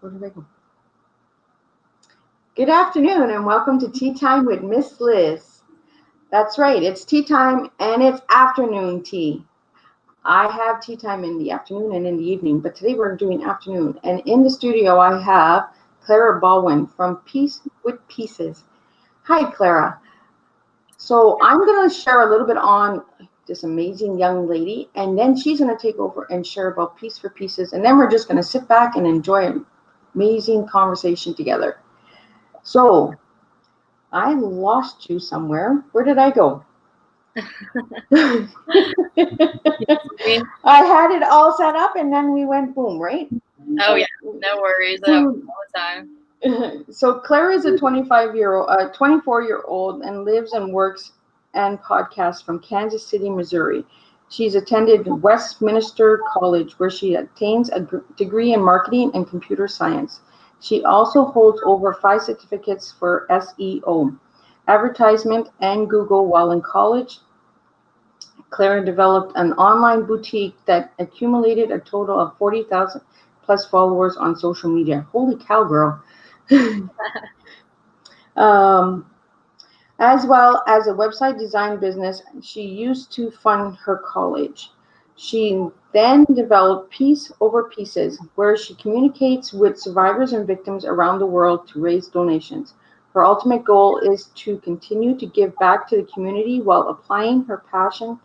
Where did I go? Good afternoon and welcome to Tea Time with Miss Liz. That's right, it's tea time and it's afternoon tea. I have tea time in the afternoon and in the evening, but today we're doing afternoon. And in the studio I have Clara Baldwin from Peace with Pieces. Hi, Clara. So I'm going to share a little bit on this amazing young lady, and then she's going to take over and share about Peace for Pieces, and then we're just going to sit back and enjoy an amazing conversation together. So I lost you somewhere. Where did I go? I had it all set up and then we went boom, right? Oh yeah, no worries. That happens all the time. So Clara is a 24-year-old and lives and works and podcasts from Kansas City, Missouri. She's attended Westminster College where she attains a degree in marketing and computer science. She also holds over 5 certificates for SEO, advertisement, and Google while in college. Clara developed an online boutique that accumulated a total of 40,000 plus followers on social media. Holy cow, girl. As well as a website design business she used to fund her college. She then developed Peace Over Pieces, where she communicates with survivors and victims around the world to raise donations. Her ultimate goal is to continue to give back to the community while applying her passion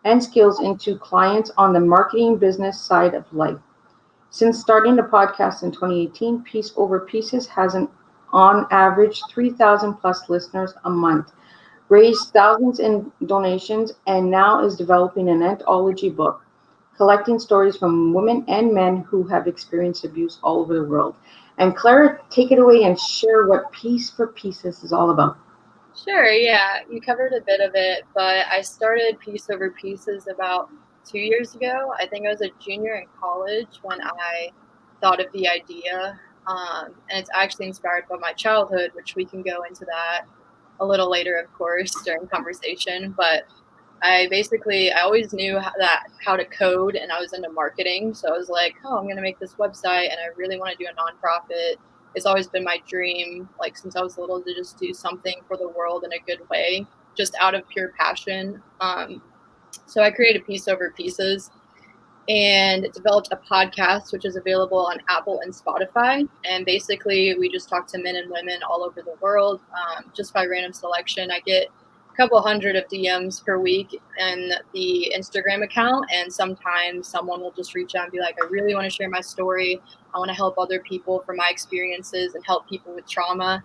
and skills into clients on the marketing business side of life. Since starting the podcast in 2018, Peace Over Pieces has on average 3,000 plus listeners a month, raised thousands in donations, and now is developing an anthology book, collecting stories from women and men who have experienced abuse all over the world. And Clara, take it away and share what Peace for Pieces is all about. Sure, yeah, you covered a bit of it, but I started Peace Over Pieces about 2 years ago. I think I was a junior in college when I thought of the idea, and it's actually inspired by my childhood, which we can go into that a little later, of course, during conversation. But I always knew how to code, and I was into marketing, so I was like, oh, I'm going to make this website, and I really want to do a nonprofit. It's always been my dream, like since I was little, to just do something for the world in a good way, just out of pure passion. So I created Peace Over Pieces and developed a podcast, which is available on Apple and Spotify. And basically, we just talk to men and women all over the world, just by random selection. I get a couple hundred of DMs per week in the Instagram account, and sometimes someone will just reach out and be like, I really want to share my story. I want to help other people from my experiences and help people with trauma.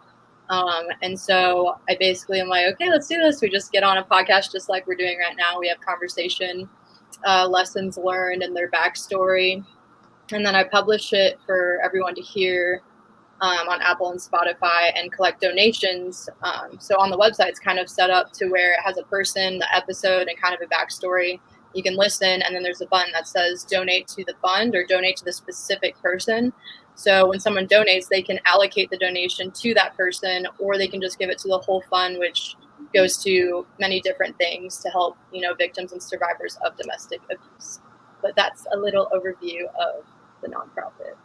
And so I basically am like, okay, let's do this. We just get on a podcast just like we're doing right now. We have conversation, lessons learned and their backstory. And then I publish it for everyone to hear on Apple and Spotify and collect donations. So on the website, it's kind of set up to where it has a person, the episode, and kind of a backstory. You can listen, and then there's a button that says donate to the fund or donate to the specific person. So when someone donates, they can allocate the donation to that person, or they can just give it to the whole fund, which goes to many different things to help, victims and survivors of domestic abuse. But that's a little overview of the nonprofit.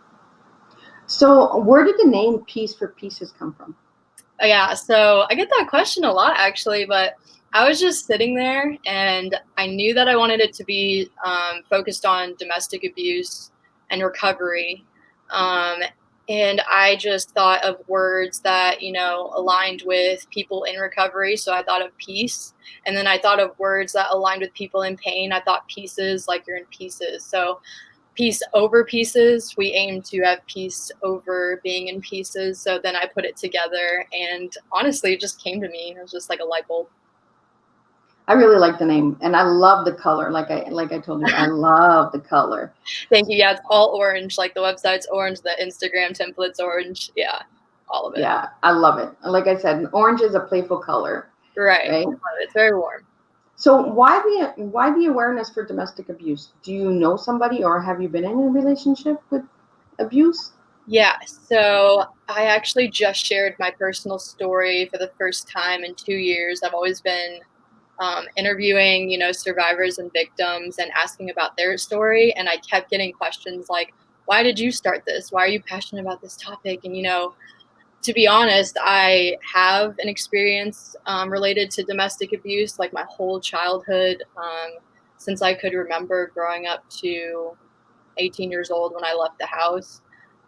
So where did the name Peace for Pieces come from? Yeah, so I get that question a lot, actually, but I was just sitting there and I knew that I wanted it to be focused on domestic abuse and recovery. And I just thought of words that, aligned with people in recovery. So I thought of peace. And then I thought of words that aligned with people in pain. I thought pieces, like you're in pieces. So Peace Over Pieces, we aim to have peace over being in pieces. So then I put it together, and honestly, it just came to me. It was just like a light bulb. I really like the name, and I love the color. Like I told you, I love the color. Thank you. Yeah, it's all orange. Like the website's orange, the Instagram template's orange. Yeah, all of it. Yeah, I love it. Like I said, orange is a playful color. Right? It's very warm. So why the awareness for domestic abuse? Do you know somebody, or have you been in a relationship with abuse? Yeah, so I actually just shared my personal story for the first time in 2 years. I've always been interviewing, survivors and victims and asking about their story. And I kept getting questions like, why did you start this? Why are you passionate about this topic? And, to be honest, I have an experience related to domestic abuse, like my whole childhood, since I could remember growing up to 18 years old when I left the house.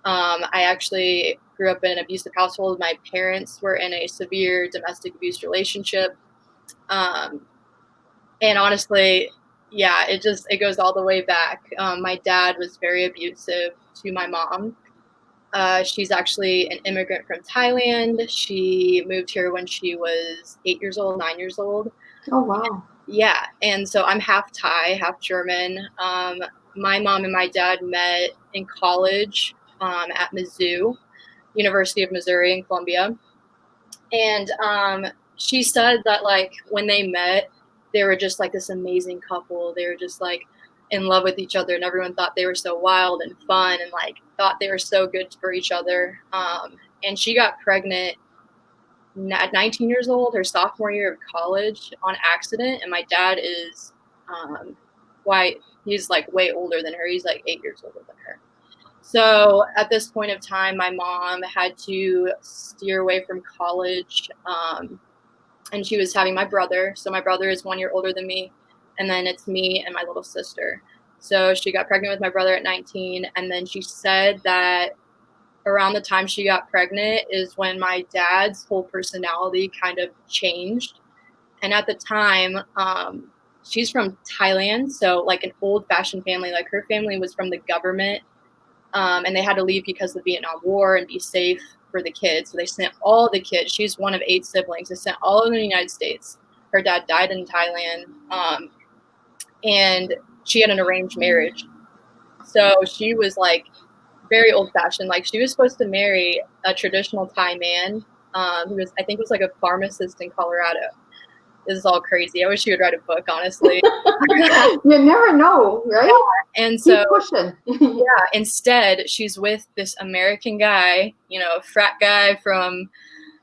I actually grew up in an abusive household. My parents were in a severe domestic abuse relationship. Um, and honestly, yeah, it goes all the way back. My dad was very abusive to my mom. She's actually an immigrant from Thailand. She moved here when she was 8 years old, 9 years old. Oh, wow. Yeah, and so I'm half Thai, half German. My mom and my dad met in college at Mizzou, University of Missouri in Columbia. And she said that, like, when they met, they were just like this amazing couple. They were just like in love with each other, and everyone thought they were so wild and fun and like thought they were so good for each other. And she got pregnant at 19 years old, her sophomore year of college, on accident. And my dad is why he's like way older than her. He's like 8 years older than her. So at this point of time, my mom had to steer away from college, and she was having my brother. So my brother is 1 year older than me, and then it's me and my little sister. So she got pregnant with my brother at 19, and then she said that around the time she got pregnant is when my dad's whole personality kind of changed. And at the time, she's from Thailand, so like an old-fashioned family. Like her family was from the government, and they had to leave because of the Vietnam War and be safe for the kids. So they sent all the kids. She's one of 8 siblings. They sent all of them to the United States. Her dad died in Thailand, and she had an arranged marriage. So she was like very old fashioned. Like she was supposed to marry a traditional Thai man who was, I think, was like a pharmacist in Colorado. This is all crazy. I wish she would write a book, honestly. You never know, right? Yeah. And so, keep pushing. Yeah, instead, she's with this American guy, a frat guy from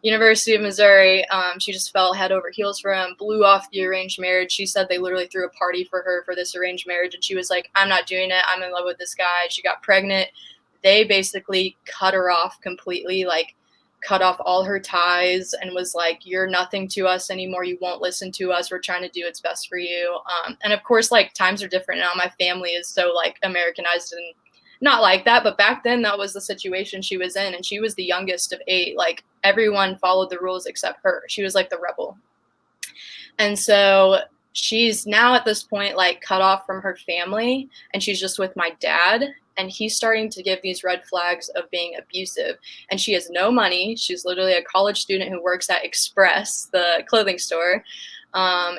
University of Missouri. She just fell head over heels for him, blew off the arranged marriage. She said they literally threw a party for her for this arranged marriage, and she was like, I'm not doing it. I'm in love with this guy. She got pregnant. They basically cut her off completely, like cut off all her ties, and was like, you're nothing to us anymore. You won't listen to us. We're trying to do what's best for you. And of course, like, times are different now. My family is so like Americanized and not like that, but back then that was the situation she was in, and she was the youngest of 8. Like everyone followed the rules except her. She was like the rebel. And so she's now at this point like cut off from her family, and she's just with my dad, and he's starting to give these red flags of being abusive. And she has no money. She's literally a college student who works at Express, the clothing store.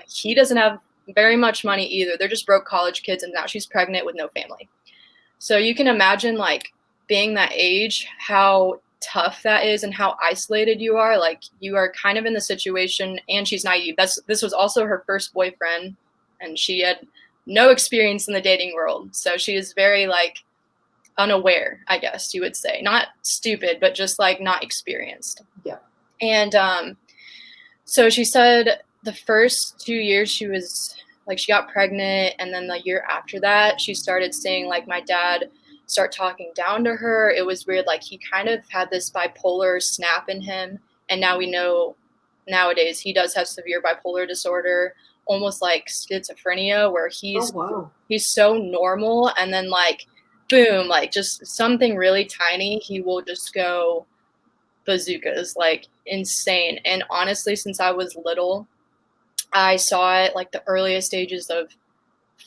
He doesn't have very much money either. They're just broke college kids, and now she's pregnant with no family. So you can imagine, like, being that age, how tough that is and how isolated you are. Like, you are kind of in the situation, and she's naive. This was also her first boyfriend, and she had no experience in the dating world. So she is very, like, unaware, I guess you would say. Not stupid, but just, like, not experienced. Yeah. And so she said the first 2 years she was like, she got pregnant, and then the year after that, she started seeing like my dad start talking down to her. It was weird. Like, he kind of had this bipolar snap in him, and now we know nowadays he does have severe bipolar disorder, almost like schizophrenia, where he's so normal, and then like boom, like just something really tiny, he will just go bazookas, like insane. And honestly, since I was little, I saw it like the earliest ages of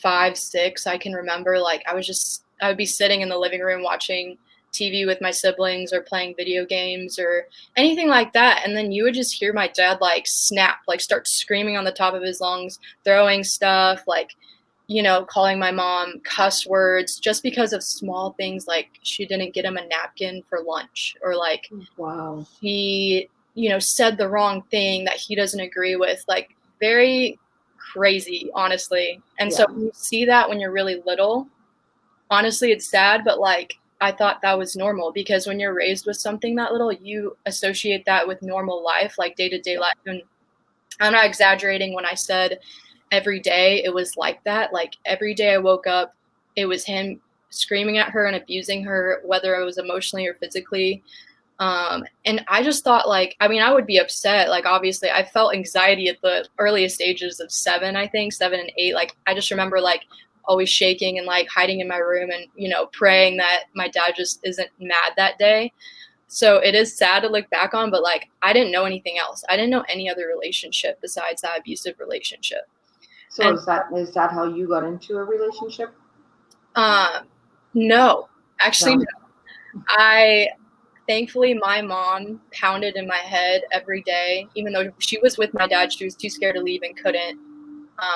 5, 6. I can remember, like, I would be sitting in the living room watching TV with my siblings or playing video games or anything like that. And then you would just hear my dad like snap, like start screaming on the top of his lungs, throwing stuff, like, calling my mom cuss words just because of small things, like she didn't get him a napkin for lunch, or like, wow, he, said the wrong thing that he doesn't agree with. Like, very crazy, honestly. And so when you see that when you're really little, honestly, it's sad, but like, I thought that was normal, because when you're raised with something that little, you associate that with normal life, like day-to-day life. And I'm not exaggerating when I said every day it was like that. Like, every day I woke up, it was him screaming at her and abusing her, whether it was emotionally or physically. And I just thought, like, I mean, I would be upset. Like, obviously, I felt anxiety at the earliest stages of 7, I think, 7 and 8. Like, I just remember, like, always shaking and, like, hiding in my room and, praying that my dad just isn't mad that day. So it is sad to look back on, but, like, I didn't know anything else. I didn't know any other relationship besides that abusive relationship. So And is that how you got into a relationship? no, actually, No. no. Thankfully, my mom pounded in my head every day, even though she was with my dad. She was too scared to leave and couldn't.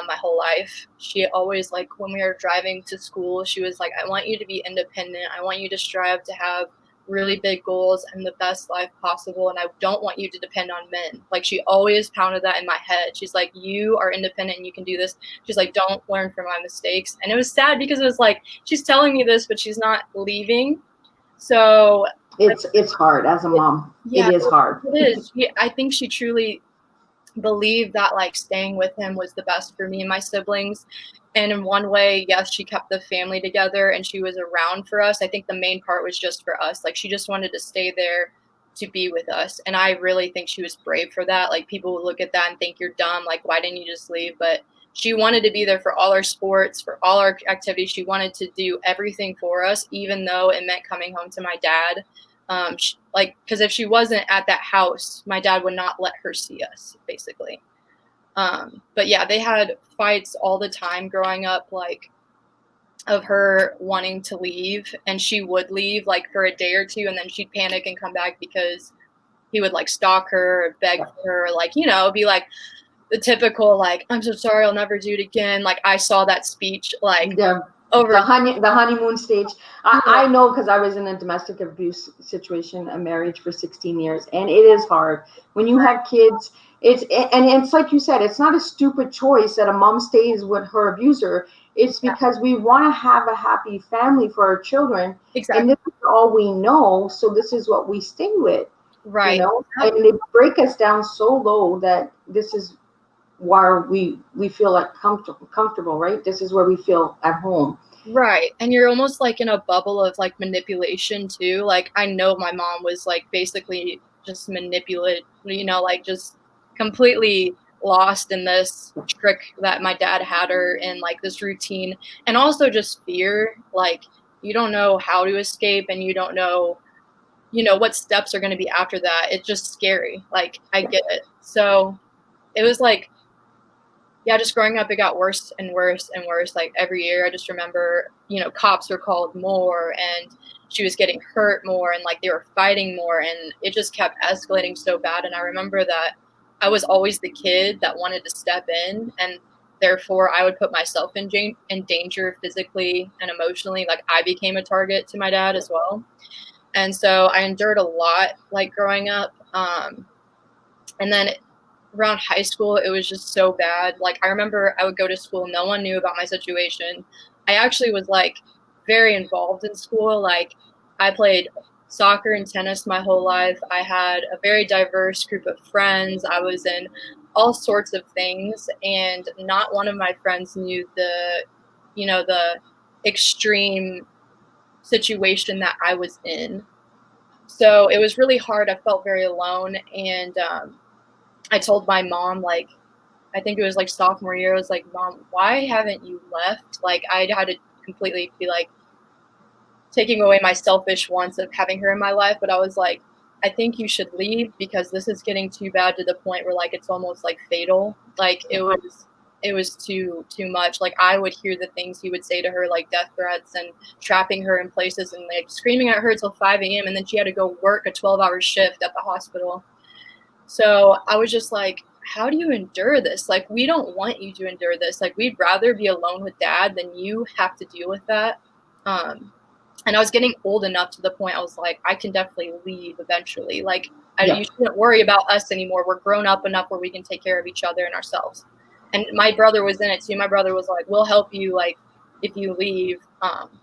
My whole life, she always, like, when we were driving to school, she was like, I want you to be independent. I want you to strive to have really big goals and the best life possible. And I don't want you to depend on men. Like, she always pounded that in my head. She's like, you are independent and you can do this. She's like, don't learn from my mistakes. And it was sad because it was like, she's telling me this, but she's not leaving. So It's hard as a mom. yeah, It is hard. it is. I think she truly believed that, like, staying with him was the best for me and my siblings. And in one way, yes, she kept the family together and she was around for us. I think the main part was just for us. Like, she just wanted to stay there to be with us. And I really think she was brave for that. Like, people would look at that and think you're dumb. Like, why didn't you just leave? But she wanted to be there for all our sports, for all our activities. She wanted to do everything for us, even though it meant coming home to my dad. Because if she wasn't at that house, my dad would not let her see us, basically. But yeah, they had fights all the time growing up, like, of her wanting to leave, and she would leave, like, for a day or two, and then she'd panic and come back because he would, like, stalk her or beg for her, like, be like the typical, like, I'm so sorry, I'll never do it again. Like, I saw that speech, like, The over the honeymoon stage. I know, because I was in a domestic abuse situation, a marriage for 16 years, and it is hard when you have kids. It's like you said, it's not a stupid choice that a mom stays with her abuser. It's because we want to have a happy family for our children, exactly. and this is all we know, so this is what we stay with. Right. And they break us down so low that this is where we feel like comfortable, right? This is where we feel at home. Right. And you're almost, like, in a bubble of, like, manipulation too. Like, I know my mom was, like, basically just manipulate, like, just completely lost in this trick that my dad had her in, like, this routine. And also just fear. Like, you don't know how to escape and you don't know, what steps are going to be after that. It's just scary. Like, I get it. So it was like, yeah, just growing up, it got worse and worse and worse. Like, every year, I just remember, cops were called more and she was getting hurt more and, like, they were fighting more and it just kept escalating so bad. And I remember that I was always the kid that wanted to step in, and therefore I would put myself in danger physically and emotionally. Like, I became a target to my dad as well. And so I endured a lot, like, growing up. And then around high school, it was just so bad. Like, I remember I would go to school, no one knew about my situation. I actually was, like, very involved in school. Like, I played soccer and tennis my whole life. I had a very diverse group of friends. I was in all sorts of things, and not one of my friends knew the extreme situation that I was in. So it was really hard. I felt very alone, and I told my mom, like, I think it was, like, sophomore year, I was like, Mom, why haven't you left? Like, I had to completely be, like, taking away my selfish wants of having her in my life, but I was like, I think you should leave because this is getting too bad to the point where, like, it's almost, like, fatal. Like, it was too much. Like, I would hear the things he would say to her, like death threats and trapping her in places and, like, screaming at her till 5 a.m. and then she had to go work a 12-hour shift at the hospital. So I was just like, how do you endure this? Like, we don't want you to endure this. Like, we'd rather be alone with dad than you have to deal with that. And I was getting old enough to the point I was like, I can definitely leave eventually. Like, you shouldn't worry about us anymore. We're grown up enough where we can take care of each other and ourselves. And my brother was in it too. My brother was like, we'll help you, like, if you leave.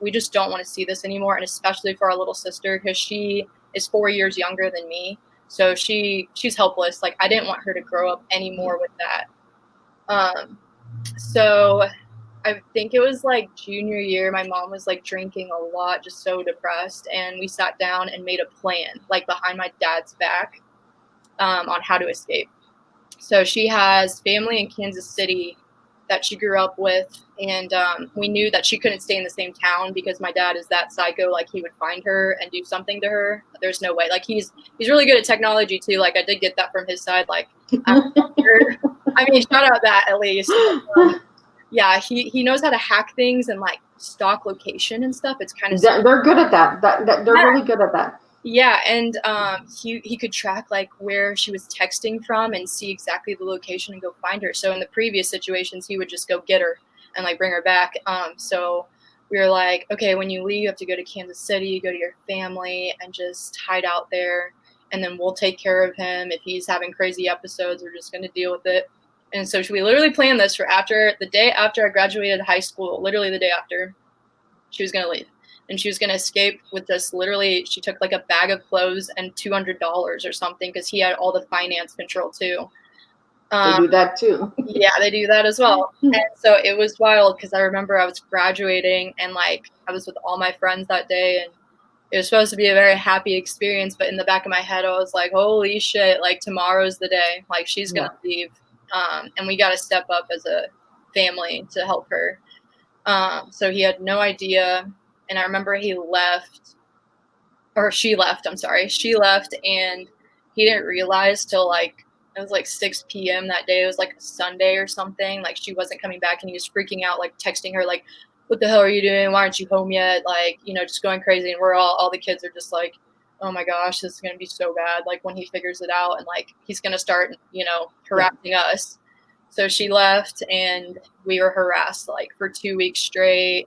We just don't want to see this anymore. And especially for our little sister, because she is 4 years younger than me. So she's helpless. Like, I didn't want her to grow up anymore with that. So I think it was like junior year. My mom was like drinking a lot, just so depressed. And we sat down and made a plan, like behind my dad's back, on how to escape. So she has family in Kansas City that she grew up with. And we knew that she couldn't stay in the same town because my dad is that psycho. Like, he would find her and do something to her. There's no way. Like, he's really good at technology too. Like, I did get that from his side. Like, I mean, shout out that at least. Yeah, he knows how to hack things and like stalk location and stuff. It's kind of they're good at that. They're really good at that. Yeah, and he could track like where she was texting from and see exactly the location and go find her. So in the previous situations, he would just go get her and like bring her back. So we were like, okay, when you leave, you have to go to Kansas City, go to your family, and just hide out there, and then we'll take care of him. If he's having crazy episodes, we're just going to deal with it. And so we literally planned this for the day after I graduated high school, literally the day after, she was going to leave. And she was going to escape with this. Literally, she took like a bag of clothes and $200 or something because he had all the finance control too. They do that too. Yeah, they do that as well. And so it was wild because I remember I was graduating and like I was with all my friends that day, and it was supposed to be a very happy experience. But in the back of my head, I was like, holy shit, like tomorrow's the day. Like, she's going to leave. And we got to step up as a family to help her. So he had no idea. And I remember she left, and he didn't realize till like, it was like 6 p.m. that day. It was like a Sunday or something. Like, she wasn't coming back, and he was freaking out, like texting her, like, what the hell are you doing? Why aren't you home yet? Like, just going crazy. And we're all the kids are just like, oh my gosh, this is going to be so bad. Like, when he figures it out, and like, he's going to start, harassing us. So she left, and we were harassed like for 2 weeks straight.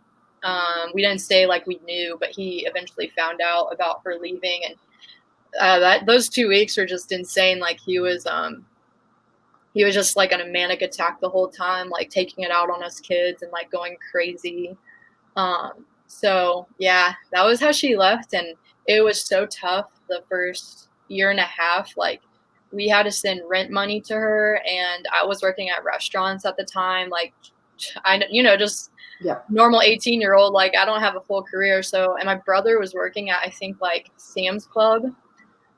We didn't say like we knew, but he eventually found out about her leaving, and those 2 weeks were just insane. Like, he was just like on a manic attack the whole time, like taking it out on us kids and like going crazy. So yeah, that was how she left, and it was so tough the first year and a half. Like, we had to send rent money to her, and I was working at restaurants at the time. Like, just normal 18-year-old. Like, I don't have a full career. So, and my brother was working at, I think, like Sam's Club,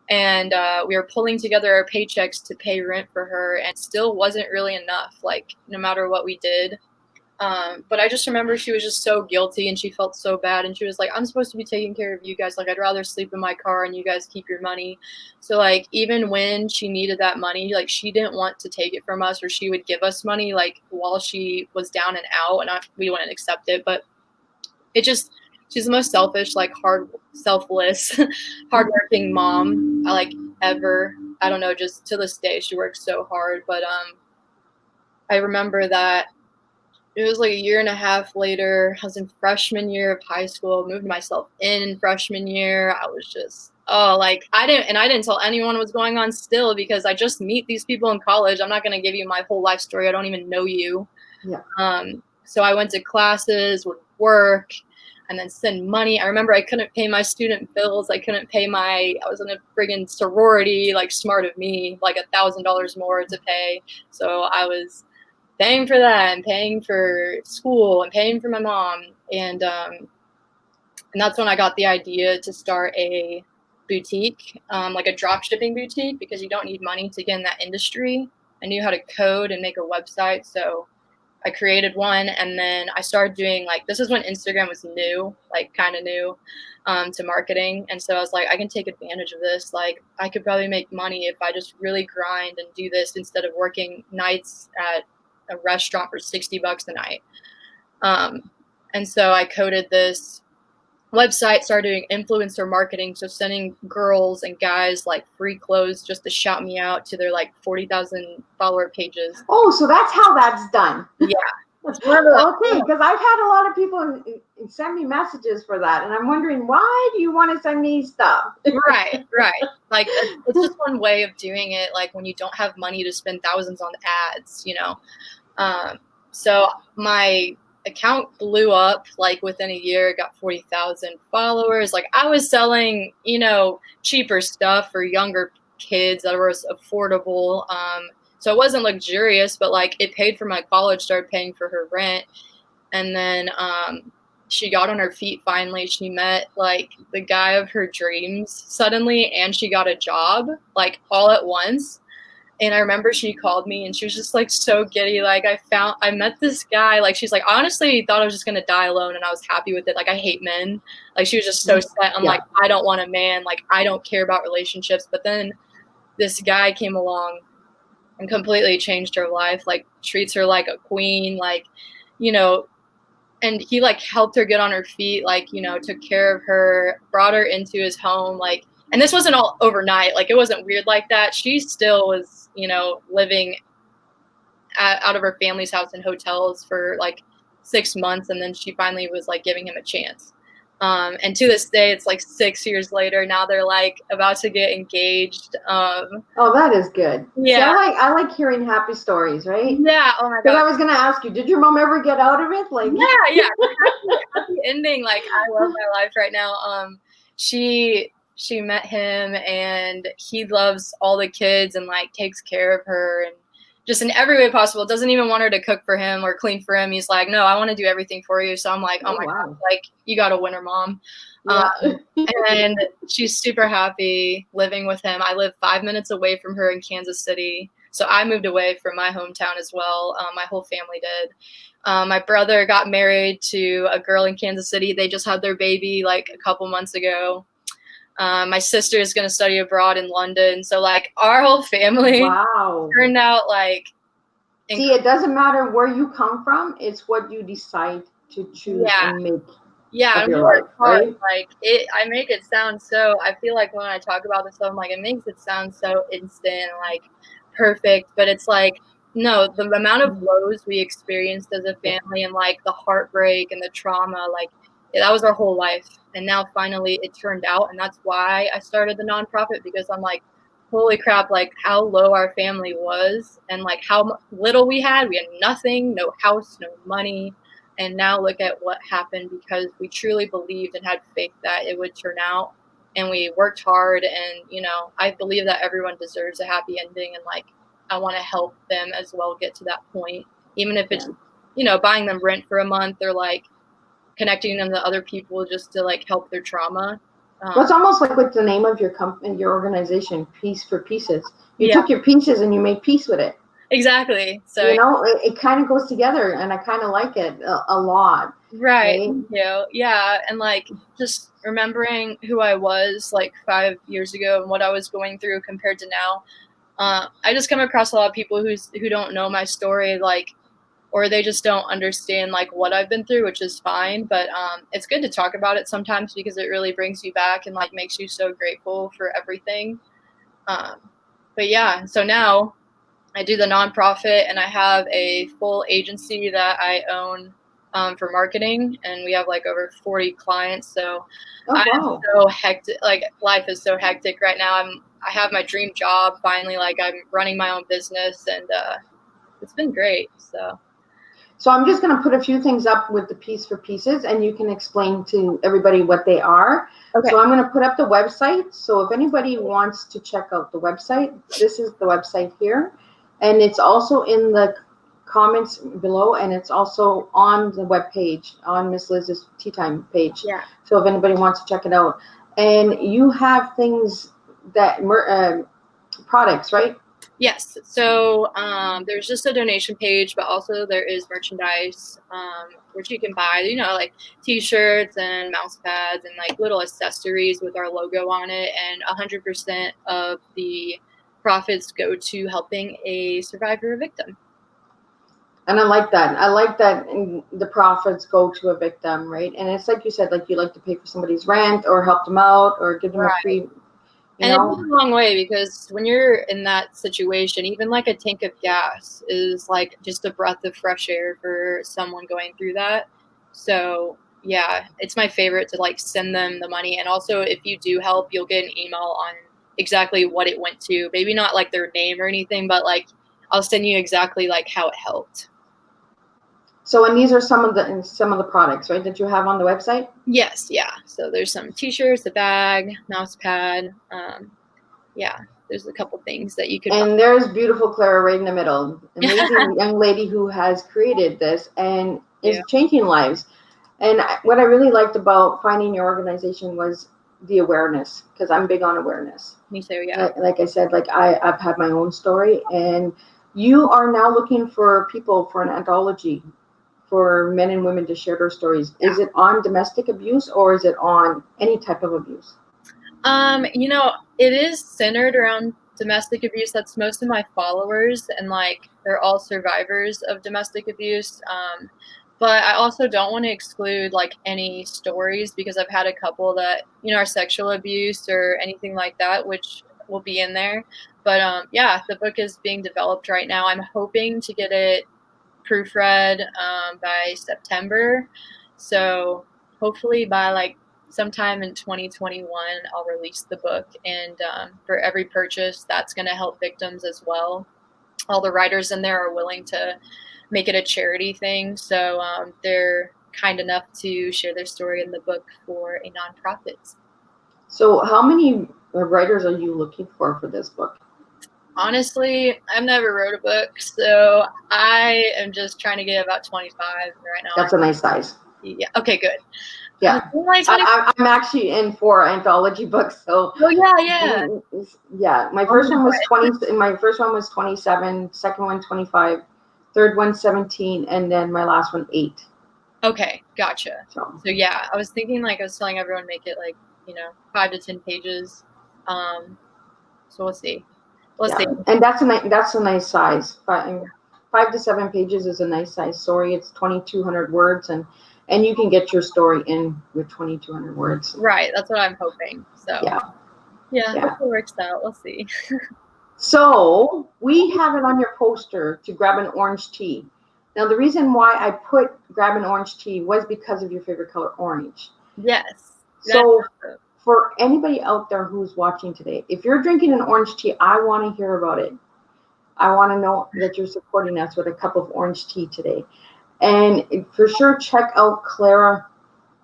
and we were pulling together our paychecks to pay rent for her, and still wasn't really enough, like, no matter what we did. But I just remember she was just so guilty, and she felt so bad, and she was like, I'm supposed to be taking care of you guys. Like, I'd rather sleep in my car and you guys keep your money. So like, even when she needed that money, like, she didn't want to take it from us, or she would give us money like while she was down and out, and we wouldn't accept it. But she's the most selfish, like selfless, hardworking mom like ever. I don't know, just to this day, she works so hard. But I remember that it was like a year and a half later. I was in freshman year of high school, moved myself in freshman year. I was just, I didn't tell anyone what was going on still, because I just meet these people in college. I'm not going to give you my whole life story. I don't even know you. Yeah. So I went to classes, would work, and then send money. I remember I couldn't pay my student bills. I was in a friggin' sorority, like, smart of me, like $1,000 more to pay. So I was paying for that and paying for school and paying for my mom. And that's when I got the idea to start a boutique, like a drop shipping boutique, because you don't need money to get in that industry. I knew how to code and make a website. So I created one, and then I started doing, like, this is when Instagram was new, like kind of new to marketing. And so I was like, I can take advantage of this. Like, I could probably make money if I just really grind and do this instead of working nights at a restaurant for $60 a night. And so I coded this website, started doing influencer marketing. So sending girls and guys like free clothes just to shout me out to their like 40,000 follower pages. Oh, so that's how that's done. Yeah. Okay, because I've had a lot of people send me messages for that, and I'm wondering, why do you want to send me stuff? Right. Like, it's just one way of doing it. Like, when you don't have money to spend thousands on ads, So my account blew up, like, within a year. It got 40,000 followers. Like, I was selling, cheaper stuff for younger kids that was affordable. So it wasn't luxurious, but like, it paid for my college, started paying for her rent. And then she got on her feet finally. She met like the guy of her dreams suddenly, and she got a job like all at once. And I remember she called me and she was just like so giddy. Like I met this guy. Like she's like, honestly thought I was just gonna die alone, and I was happy with it. Like I hate men. Like she was just so set. I'm like, I don't want a man. Like I don't care about relationships. But then this guy came along and completely changed her life. Like treats her like a queen. Like, you know, and he like helped her get on her feet. Like, you know, took care of her, brought her into his home. Like, and this wasn't all overnight. Like it wasn't weird like that. She still was, you know, living out of her family's house in hotels for like 6 months, and then she finally was like giving him a chance. And to this day, it's like 6 years later. Now they're like about to get engaged. Oh, that is good. Yeah. See, I like hearing happy stories, right? Yeah. Oh my Because god. I was gonna ask you, did your mom ever get out of it? Like, Yeah. Happy ending. Like I love my life right now. She met him, and he loves all the kids and like takes care of her and just in every way possible. Doesn't even want her to cook for him or clean for him. He's like, no, I want to do everything for you. So I'm like, oh my god, like you got a winner, mom. Yeah. And she's super happy living with him. I live 5 minutes away from her in Kansas City. So I moved away from my hometown as well. My whole family did. My brother got married to a girl in Kansas City. They just had their baby like a couple months ago. My sister is going to study abroad in London. So like our whole family turned out like. See, it doesn't matter where you come from. It's what you decide to choose and make. Yeah, of your life, right? Like I make it sound so. I feel like when I talk about this stuff, I'm like, it makes it sound so instant, like perfect. But it's like, no, the amount of lows we experienced as a family, and like the heartbreak and the trauma, like that was our whole life. And now finally it turned out, and that's why I started the nonprofit, because I'm like, holy crap, like how low our family was, and like how little we had. We had nothing, no house, no money. And now look at what happened, because we truly believed and had faith that it would turn out. And we worked hard. And, you know, I believe that everyone deserves a happy ending. And, like, I want to help them as well get to that point. Even if it's, you know, buying them rent for a month, or, like, connecting them to other people just to, like, help their trauma. Well, it's almost like with the name of your company, your organization, Peace for Pieces. You took your pieces and you made peace with it. Exactly. So, you know, it kind of goes together, and I kind of like it a lot. Right. Thank you. Yeah. And like just remembering who I was like 5 years ago and what I was going through compared to now. I just come across a lot of people who don't know my story, like, or they just don't understand like what I've been through, which is fine. But it's good to talk about it sometimes, because it really brings you back and like makes you so grateful for everything. But yeah, so now I do the nonprofit, and I have a full agency that I own for marketing, and we have like over 40 clients. So I'm so hectic. Like life is so hectic right now. I have my dream job finally. Like I'm running my own business, and it's been great. So I'm just going to put a few things up with the Peace for Pieces, and you can explain to everybody what they are. Okay. So I'm going to put up the website. So if anybody wants to check out the website, this is the website here. And it's also in the comments below, and it's also on the webpage, on Miss Liz's Teatime page. Yeah. So if anybody wants to check it out. And you have things that, products, right? Yes. So there's just a donation page, but also there is merchandise which you can buy, you know, like t-shirts and mouse pads and like little accessories with our logo on it. And 100% of the profits go to helping a survivor or victim. And I like that. I like that the profits go to a victim, right? And it's like you said, like you like to pay for somebody's rent or help them out or give them a free. And it goes a long way, because when you're in that situation, even like a tank of gas is like just a breath of fresh air for someone going through that. So yeah, it's my favorite to like send them the money. And also if you do help, you'll get an email on exactly what it went to. Maybe not like their name or anything, but like I'll send you exactly like how it helped. So, and these are some of the products, right, that you have on the website? Yes, yeah. So there's some t-shirts, a bag, mouse pad. Yeah, there's a couple things that you could buy. And there's beautiful Clara right in the middle, amazing young lady who has created this. And is changing lives. And what I really liked about finding your organization was the awareness, because I'm big on awareness. Me too, yeah. Like I said, like I've had my own story, and you are now looking for people for an anthology for men and women to share their stories. Yeah. Is it on domestic abuse or is it on any type of abuse? You know, it is centered around domestic abuse. That's most of my followers, and like they're all survivors of domestic abuse. But I also don't want to exclude like any stories, because I've had a couple that, you know, are sexual abuse or anything like that, which will be in there. But yeah, the book is being developed right now. I'm hoping to get it proofread by September. So hopefully by like sometime in 2021, I'll release the book. And for every purchase, that's going to help victims as well. All the writers in there are willing to make it a charity thing. So they're kind enough to share their story in the book for a nonprofit. So how many writers are you looking for this book? Honestly, I've never wrote a book, so I am just trying to get about 25 right now. That's a nice size. Yeah. Okay, good. Yeah. I'm actually in 4 anthology books, so. Oh yeah. Yeah. My first one was 20. My first one was 27. Second one 25. Third one 17, and then my last one 8. Okay, gotcha. So yeah, I was thinking, like I was telling everyone, make it like, you know, 5 to 10 pages. So we'll see. See. And that's a nice size. 5 to 7 pages is a nice size story. It's 2,200 words, and you can get your story in with 2,200 words. Right. That's what I'm hoping. So yeah, hope it works out. We'll see. So we have it on your poster to grab an orange tea. Now, the reason why I put grab an orange tea was because of your favorite color, orange. Yes. So for anybody out there who's watching today, if you're drinking an orange tea, I want to hear about it. I want to know that you're supporting us with a cup of orange tea today. And for sure, check out Clara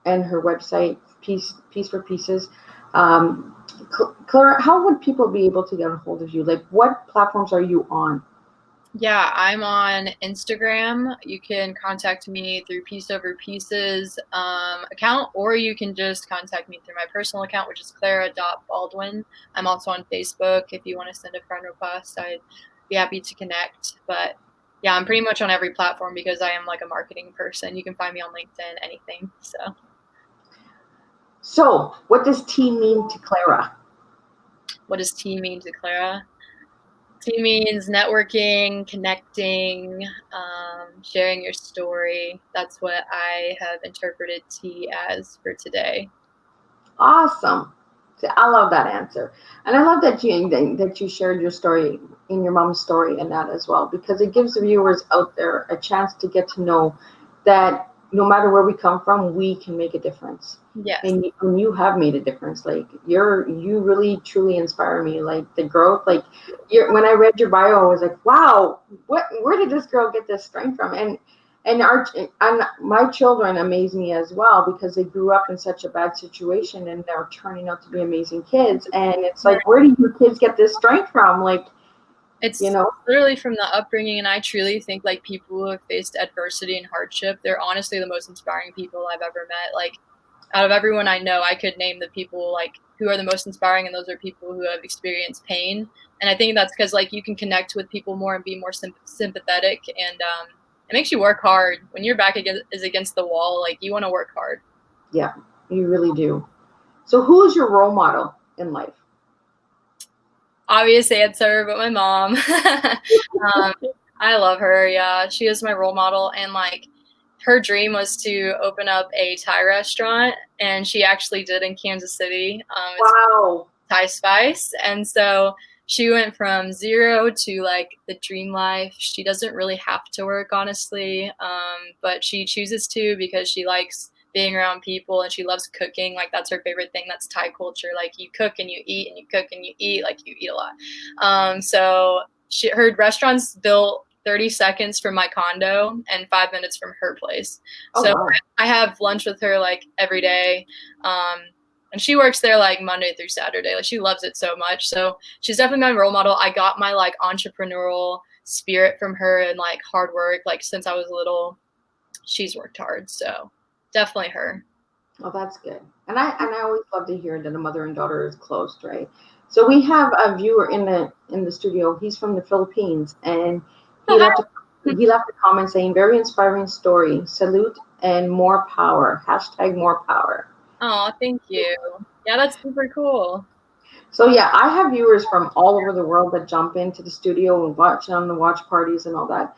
and her website, Piece for Pieces. Clara, how would people be able to get a hold of you? Like, what platforms are you on? Yeah, I'm on Instagram. You can contact me through Piece Over Pieces account, or you can just contact me through my personal account, which is Clara.Baldwin. I'm also on Facebook. If you want to send a friend request, I'd be happy to connect. But yeah, I'm pretty much on every platform because I am like a marketing person. You can find me on LinkedIn, anything. So what does tea mean to Clara? What does tea mean to Clara? Tea means networking, connecting, sharing your story. That's what I have interpreted tea as for today. Awesome. I love that answer. And I love that you shared your story in your mom's story and that as well, because it gives the viewers out there a chance to get to know that no matter where we come from, we can make a difference. Yes. And you have made a difference. Like you really truly inspire me. Like the growth, like when I read your bio, I was like, wow, where did this girl get this strength from? And my children amaze me as well, because they grew up in such a bad situation and they're turning out to be amazing kids. And it's like, where do you kids get this strength from? Like, it's literally from the upbringing. And I truly think like people who have faced adversity and hardship, they're honestly the most inspiring people I've ever met. Like out of everyone I know, I could name the people like who are the most inspiring, and those are people who have experienced pain. And I think that's because like you can connect with people more and be more sympathetic, and it makes you work hard. When your back is against the wall, like you want to work hard. Yeah, you really do. So who is your role model in life? Obvious answer, but my mom. I love her. Yeah, she is my role model, and like her dream was to open up a Thai restaurant, and she actually did in Kansas City. Wow. Thai Spice. And so she went from 0 to like the dream life. She doesn't really have to work, honestly, but she chooses to because she likes being around people and she loves cooking. Like that's her favorite thing. That's Thai culture. Like you cook and you eat and you cook and you eat. Like you eat a lot. So her restaurant's built 30 seconds from my condo and 5 minutes from her place. So wow. I have lunch with her like every day. And she works there like Monday through Saturday. Like she loves it so much. So she's definitely my role model. I got my like entrepreneurial spirit from her and like hard work, like since I was little. she's worked hard. So definitely her. Oh, that's good. And I always love to hear that a mother and daughter is close, right? So we have a viewer in the studio. He's from the Philippines, and he left a, he left a comment saying, "Very inspiring story. Salute and more power. Hashtag more power." Oh, thank you. Yeah, that's super cool. So yeah, I have viewers from all over the world that jump into the studio and watch on the watch parties and all that.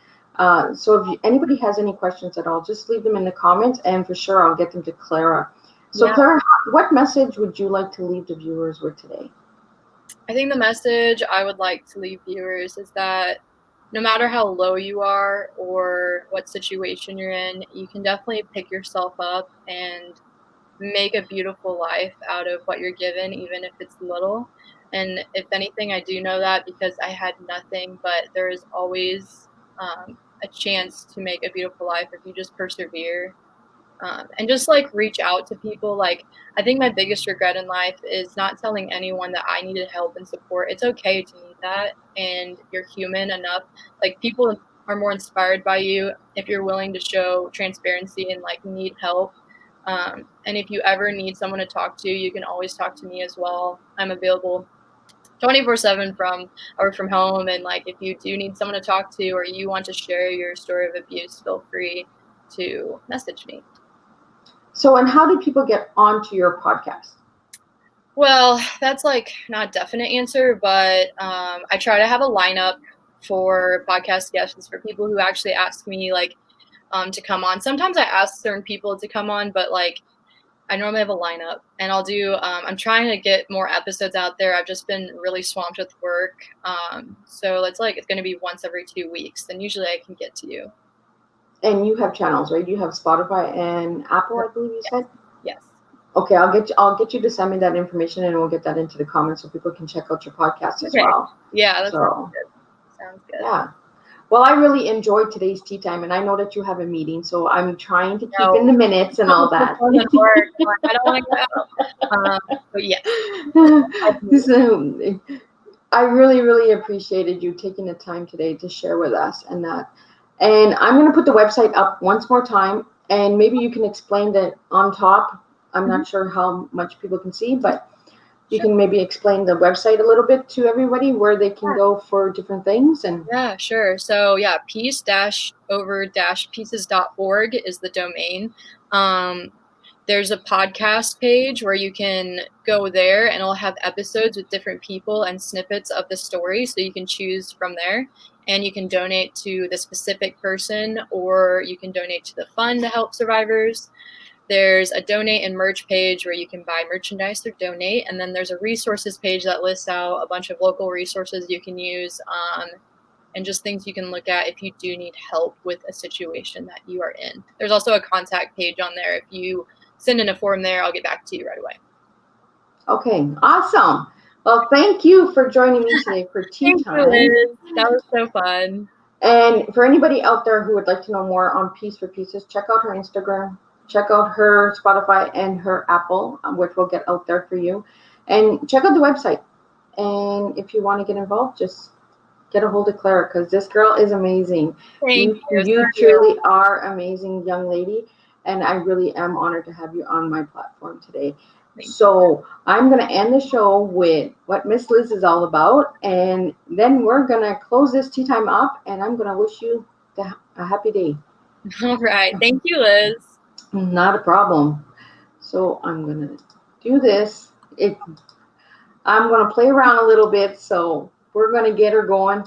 So if anybody has any questions at all, just leave them in the comments, and for sure I'll get them to Clara. So Yeah. Clara, what message would you like to leave the viewers with today? I think the message I would like to leave viewers is that no matter how low you are or what situation you're in, you can definitely pick yourself up and make a beautiful life out of what you're given, even if it's little. And if anything, I do know that because I had nothing, but there is always a chance to make a beautiful life if you just persevere. And just like reach out to people. Like, I think my biggest regret in life is not telling anyone that I needed help and support. It's okay to need that, and you're human enough. Like, people are more inspired by you if you're willing to show transparency and like need help. And if you ever need someone to talk to, you can always talk to me as well. I'm available 24/7 from or from home. And like, if you do need someone to talk to or you want to share your story of abuse, feel free to message me. So, and how do people get onto your podcast? Well, that's like not a definite answer, but I try to have a lineup for podcast guests for people who actually ask me like to come on. Sometimes I ask certain people to come on, but like I normally have a lineup, and I'll do. I'm trying to get more episodes out there. I've just been really swamped with work, so it's going to be once every 2 weeks. Then usually I can get to you. And you have channels, right? You have Spotify and Apple, I believe you said. Yes. Okay, I'll get you to send me that information, and we'll get that into the comments so people can check out your podcast as well. Yeah, that sounds good. Sounds good. Yeah. Well, I really enjoyed today's tea time, and I know that you have a meeting, so I'm trying to keep in the minutes and all that. I don't want to go out. But yeah. I really, really appreciated you taking the time today to share with us and that. And I'm going to put the website up once more time, and maybe you can explain that on top. I'm not sure how much people can see, but you can maybe explain the website a little bit to everybody where they can go for different things. And yeah, sure. So yeah, peace-over-pieces.org is the domain. There's a podcast page where you can go there, and it'll have episodes with different people and snippets of the story, so you can choose from there. And you can donate to the specific person, or you can donate to the fund to help survivors. There's a donate and merch page where you can buy merchandise or donate. And then there's a resources page that lists out a bunch of local resources you can use and just things you can look at if you do need help with a situation that you are in. There's also a contact page on there. If you send in a form there, I'll get back to you right away. Okay, awesome. Well, thank you for joining me today for Tea Time. That was so fun. And for anybody out there who would like to know more on Peace for Pieces, check out her Instagram, check out her Spotify and her Apple, which we'll get out there for you. And check out the website. And if you want to get involved, just get a hold of Clara, because this girl is amazing. Thank you. You truly are amazing young lady. And I really am honored to have you on my platform today. So I'm going to end the show with what Miss Liz is all about. And then we're going to close this tea time up. And I'm going to wish you a happy day. All right. Thank you, Liz. Not a problem. So I'm going to do this. I'm going to play around a little bit. So we're going to get her going.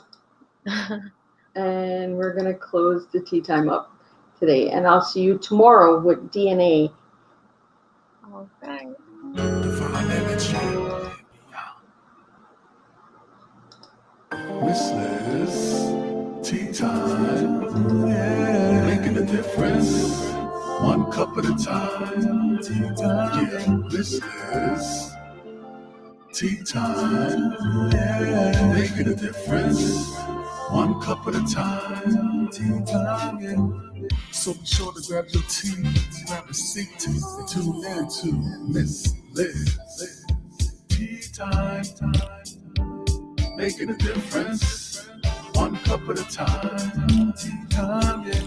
And we're going to close the tea time up today. And I'll see you tomorrow with DNA. All right. Miss Liz, tea time, yeah, making a difference, one cup at a time, tea time, yeah, Miss Liz, tea time, yeah, making a difference, one cup at a time, tea time, yeah. So be sure to grab your tea, grab a seat, tune in to Miss Liz, tea time, making a difference, one cup at a time, tea time, yeah.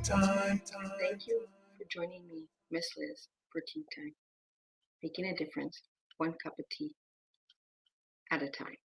time. Thank you for joining me, Miss Liz, for Tea Time, making a difference, one cup of tea at a time.